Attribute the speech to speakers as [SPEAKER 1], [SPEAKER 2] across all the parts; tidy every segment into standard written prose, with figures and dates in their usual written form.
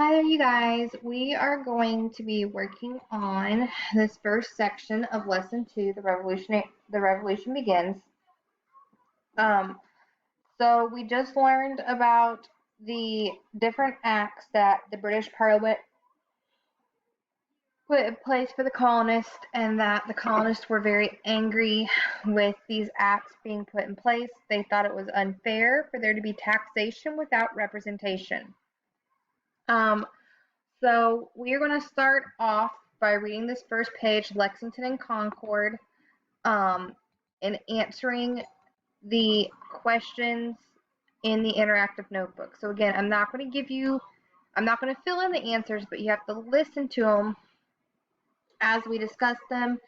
[SPEAKER 1] Hi there, you guys. We are going to be working on this first section of Lesson 2, The Revolution Begins. Um, so we just learned about the different acts that the British Parliament put in place for the colonists, and that the colonists were very angry with these acts being put in place. They thought it was unfair for there to be taxation without representation. Um, So we are going to start off by reading this first page, Lexington and Concord, um, and answering the questions in the interactive notebook. So again, I'm not going to fill in the answers, but you have to listen to them as we discuss them,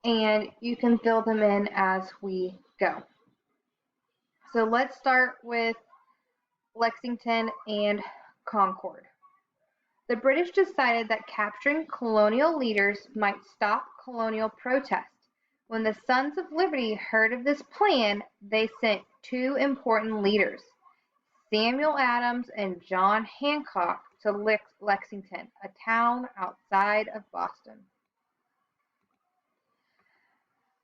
[SPEAKER 1] and you can fill them in as we go. So let's start with Lexington and Concord. The British decided that capturing colonial leaders might stop colonial protest. When the Sons of Liberty heard of this plan, they sent two important leaders, Samuel Adams and John Hancock, to Lexington, a town outside of Boston.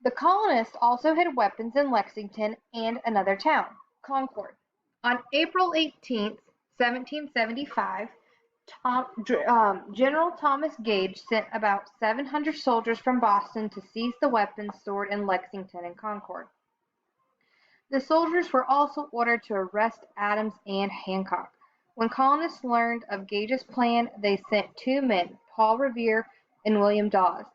[SPEAKER 1] The colonists also had weapons in Lexington and another town, Concord. On April 18, 1775, General Thomas Gage sent about 700 soldiers from Boston to seize the weapons stored in Lexington and Concord. The soldiers were also ordered to arrest Adams and Hancock. When colonists learned of Gage's plan, they sent two men, Paul Revere and William Dawes,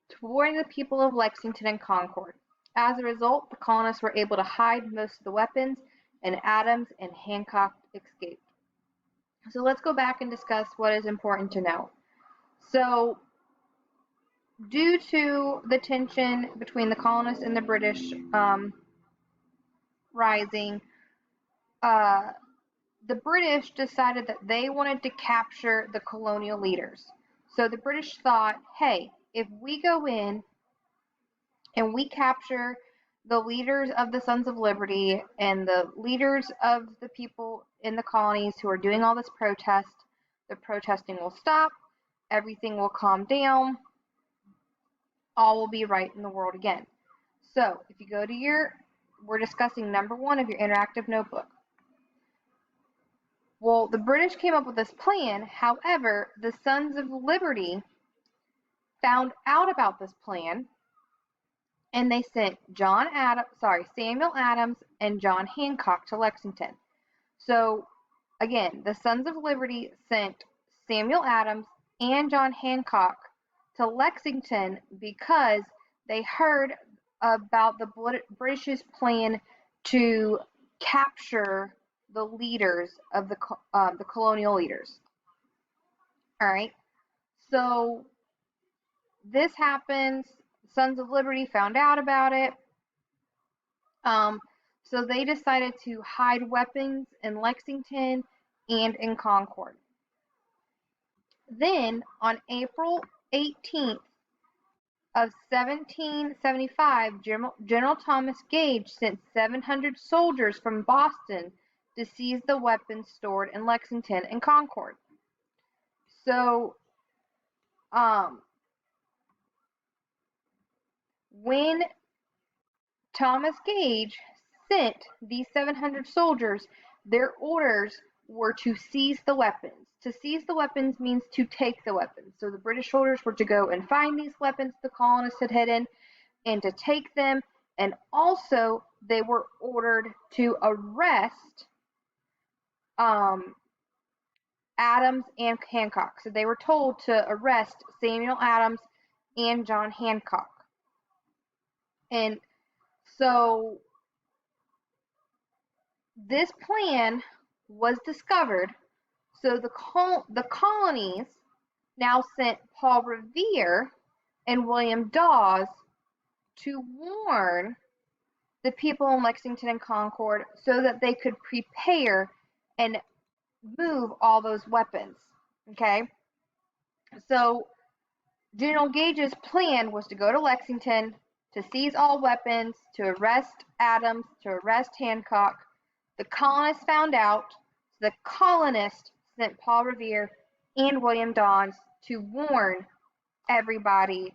[SPEAKER 1] to warn the people of Lexington and Concord. As a result, the colonists were able to hide most of the weapons, and Adams and Hancock escaped. So let's go back and discuss what is important to know. So, due to the tension between the colonists and the British rising, the British decided that they wanted to capture the colonial leaders. So the British thought, hey, if we go in and we capture the leaders of the Sons of Liberty and the leaders of the people in the colonies who are doing all this protest, the protesting will stop, everything will calm down, all will be right in the world again. So if you go to we're discussing number 1 of your interactive notebook. Well, the British came up with this plan. However, the Sons of Liberty found out about this plan, and they sent Samuel Adams and John Hancock to Lexington. So again, the Sons of Liberty sent Samuel Adams and John Hancock to Lexington because they heard about the British's plan to capture the leaders of the colonial leaders. All right, so this happens. Sons of Liberty found out about it. So they decided to hide weapons in Lexington and in Concord. Then, on April 18th of 1775, General Thomas Gage sent 700 soldiers from Boston to seize the weapons stored in Lexington and Concord. So, when Thomas Gage sent these 700 soldiers, their orders were to seize the weapons. To seize the weapons means to take the weapons. So the British soldiers were to go and find these weapons the colonists had hidden and to take them. And also, they were ordered to arrest Adams and Hancock. So they were told to arrest Samuel Adams and John Hancock. And so this plan was discovered. So the colonies now sent Paul Revere and William Dawes to warn the people in Lexington and Concord so that they could prepare and move all those weapons. Okay? So General Gage's plan was to go to Lexington, to seize all weapons, to arrest Adams, to arrest Hancock, The colonists found out. The colonists sent Paul Revere and William Dawes to warn everybody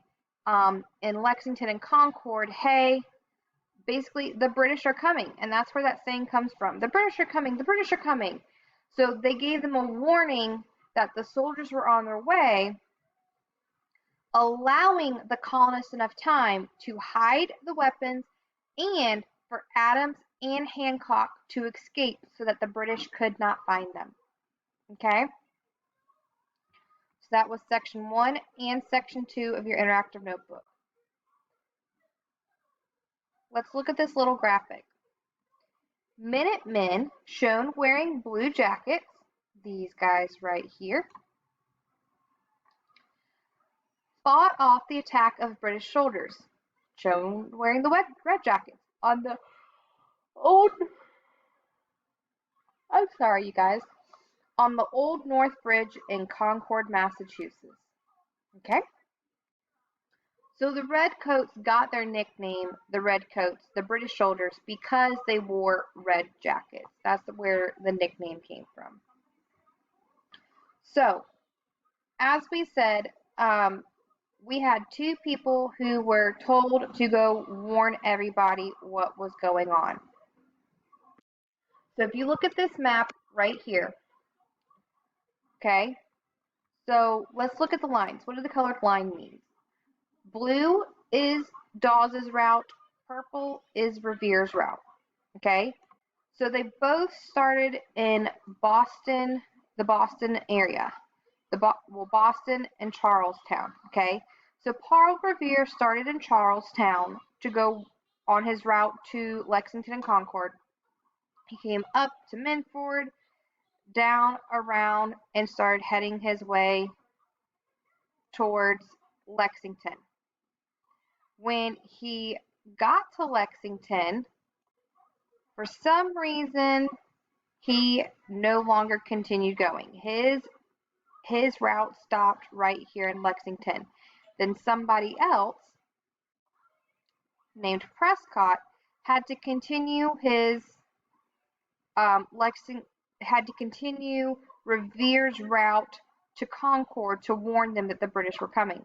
[SPEAKER 1] in Lexington and Concord, hey, basically the British are coming. And that's where that saying comes from. The British are coming, the British are coming. So they gave them a warning that the soldiers were on their way, allowing the colonists enough time to hide the weapons and for Adams and Hancock to escape so that the British could not find them. Okay? So that was section 1 and section 2 of your interactive notebook. Let's look at this little graphic. Minutemen shown wearing blue jackets, these guys right here, fought off the attack of British soldiers, shown wearing the red jackets on the old, I'm sorry you guys, on the Old North Bridge in Concord, Massachusetts. Okay? So the Redcoats got their nickname, the Redcoats, the British soldiers, because they wore red jackets. That's where the nickname came from. So, as we said, we had two people who were told to go warn everybody what was going on. So if you look at this map right here, okay, so let's look at the lines. What do the colored line mean? Blue is Dawes's route, purple is Revere's route, okay? So they both started in Boston, the Boston area, Boston and Charlestown, okay? So Paul Revere started in Charlestown to go on his route to Lexington and Concord. He came up to Minford, down, around, and started heading his way towards Lexington. When he got to Lexington, for some reason, he no longer continued going. His route stopped right here in Lexington. Then somebody else named Prescott had to continue his Revere's route to Concord to warn them that the British were coming.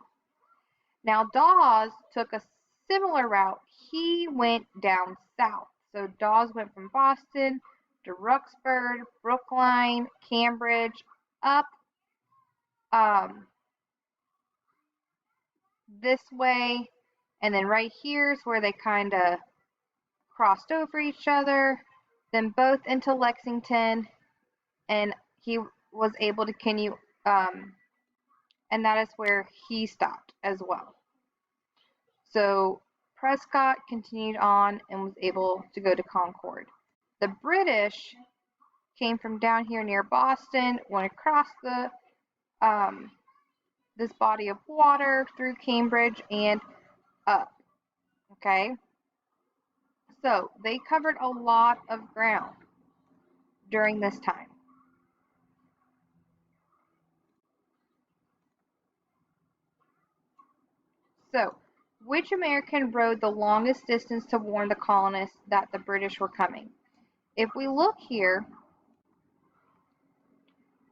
[SPEAKER 1] Now Dawes took a similar route. He went down south. So Dawes went from Boston to Roxbury, Brookline, Cambridge, up this way, and then right here is where they kind of crossed over each other, then both into Lexington, and he was able to continue, and that is where he stopped as well. So Prescott continued on and was able to go to Concord. The British came from down here near Boston, went across the this body of water through Cambridge and up. Okay, so they covered a lot of ground during this time. So, which American rode the longest distance to warn the colonists that the British were coming? If we look here,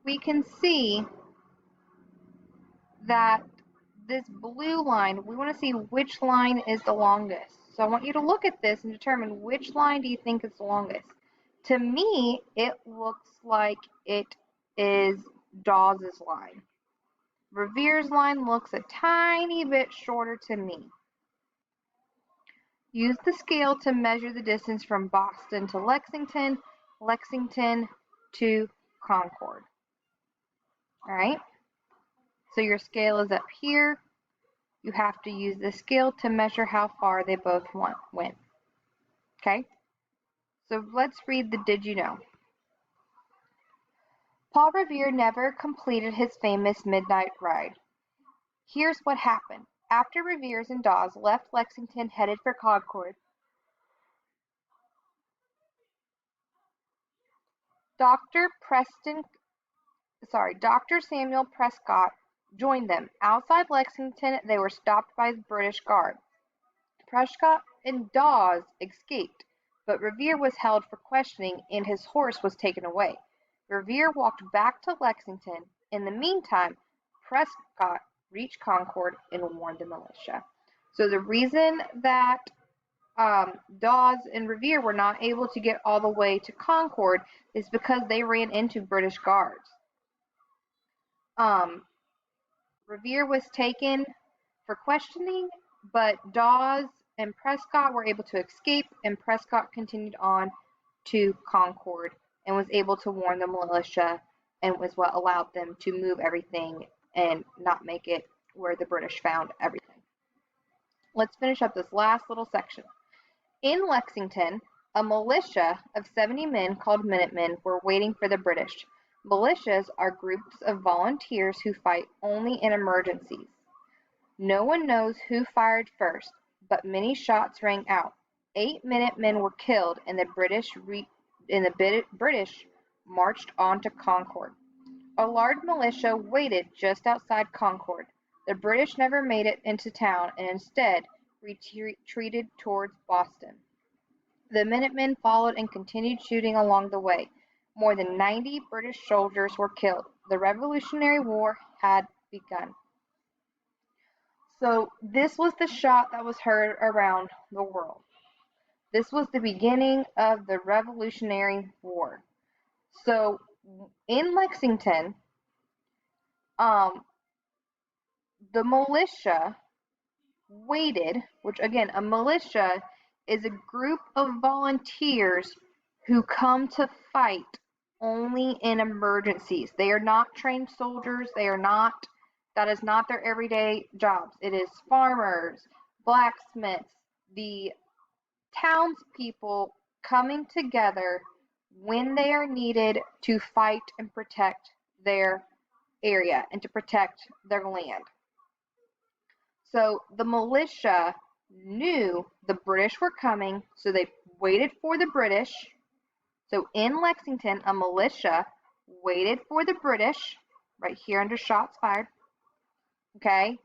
[SPEAKER 1] we can see that this blue line, we want to see which line is the longest. So I want you to look at this and determine which line do you think is the longest. To me, it looks like it is Dawes's line. Revere's line looks a tiny bit shorter to me. Use the scale to measure the distance from Boston to Lexington, Lexington to Concord. All right? So your scale is up here. You have to use the scale to measure how far they both went. Okay? So let's read the Did You Know? Paul Revere never completed his famous midnight ride. Here's what happened. After Revere's and Dawes left Lexington headed for Concord, Dr. Samuel Prescott joined them. Outside Lexington, they were stopped by the British Guard. Prescott and Dawes escaped. but Revere was held for questioning and his horse was taken away. Revere walked back to Lexington. In the meantime, Prescott reached Concord and warned the militia. So the reason that Dawes and Revere were not able to get all the way to Concord is because they ran into British guards. Revere was taken for questioning, but Dawes and Prescott were able to escape, and Prescott continued on to Concord and was able to warn the militia, and was what allowed them to move everything and not make it where the British found everything. Let's finish up this last little section. In Lexington, a militia of 70 men called Minutemen were waiting for the British. Militias are groups of volunteers who fight only in emergencies. No one knows who fired first, but many shots rang out. 8 Minutemen were killed, and the British marched on to Concord. A large militia waited just outside Concord. The British never made it into town and instead retreated towards Boston. The Minutemen followed and continued shooting along the way. More than 90 British soldiers were killed. The Revolutionary War had begun. So this was the shot that was heard around the world. This was the beginning of the Revolutionary War. So in Lexington, the militia waited, which again, a militia is a group of volunteers who come to fight only in emergencies. They are not trained soldiers. That is not their everyday jobs. It is farmers, blacksmiths, the townspeople coming together when they are needed to fight and protect their area and to protect their land. So the militia knew the British were coming, so they waited for the British. So in Lexington, a militia waited for the British, right here under shots fired. Okay.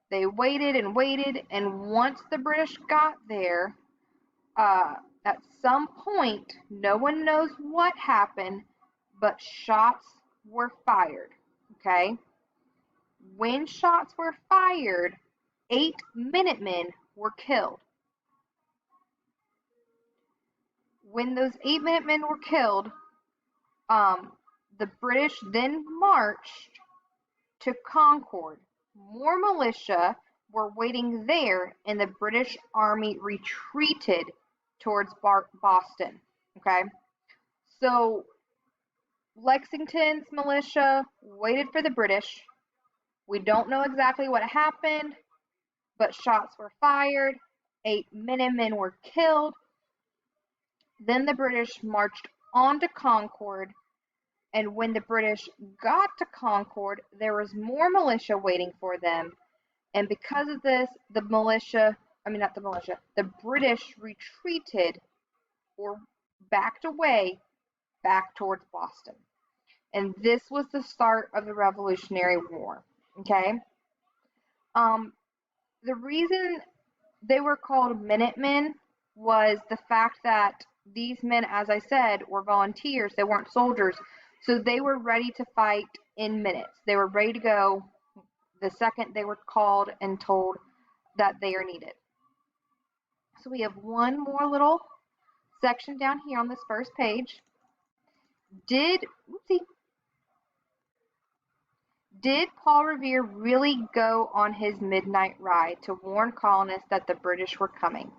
[SPEAKER 1] They waited and waited, and once the British got there, at some point, no one knows what happened, but shots were fired. Okay. When shots were fired, 8 Minutemen were killed. When those 8 Minutemen were killed, the British then marched to Concord. More militia were waiting there, and the British Army retreated towards Boston. Okay, so Lexington's militia waited for the British. We don't know exactly what happened, but shots were fired. 8 Minutemen were killed. Then the British marched on to Concord, and when the British got to Concord, there was more militia waiting for them, and because of this, the British retreated or backed away back towards Boston. And this was the start of the Revolutionary War. Okay? The reason they were called Minutemen was the fact that these men, as I said, were volunteers. They weren't soldiers. So they were ready to fight in minutes. They were ready to go the second they were called and told that they are needed. So we have one more little section down here on this first page. Did Paul Revere really go on his midnight ride to warn colonists that the British were coming?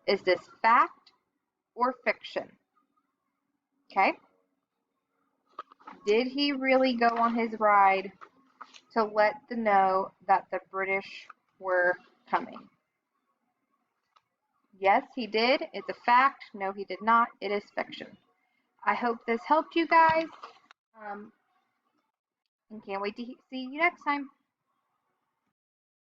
[SPEAKER 1] Is this fact or fiction? Okay. Did he really go on his ride to let them know that the British were coming? Yes, he did. It's a fact. No, he did not. It is fiction. I hope this helped you guys. And can't wait to see you next time.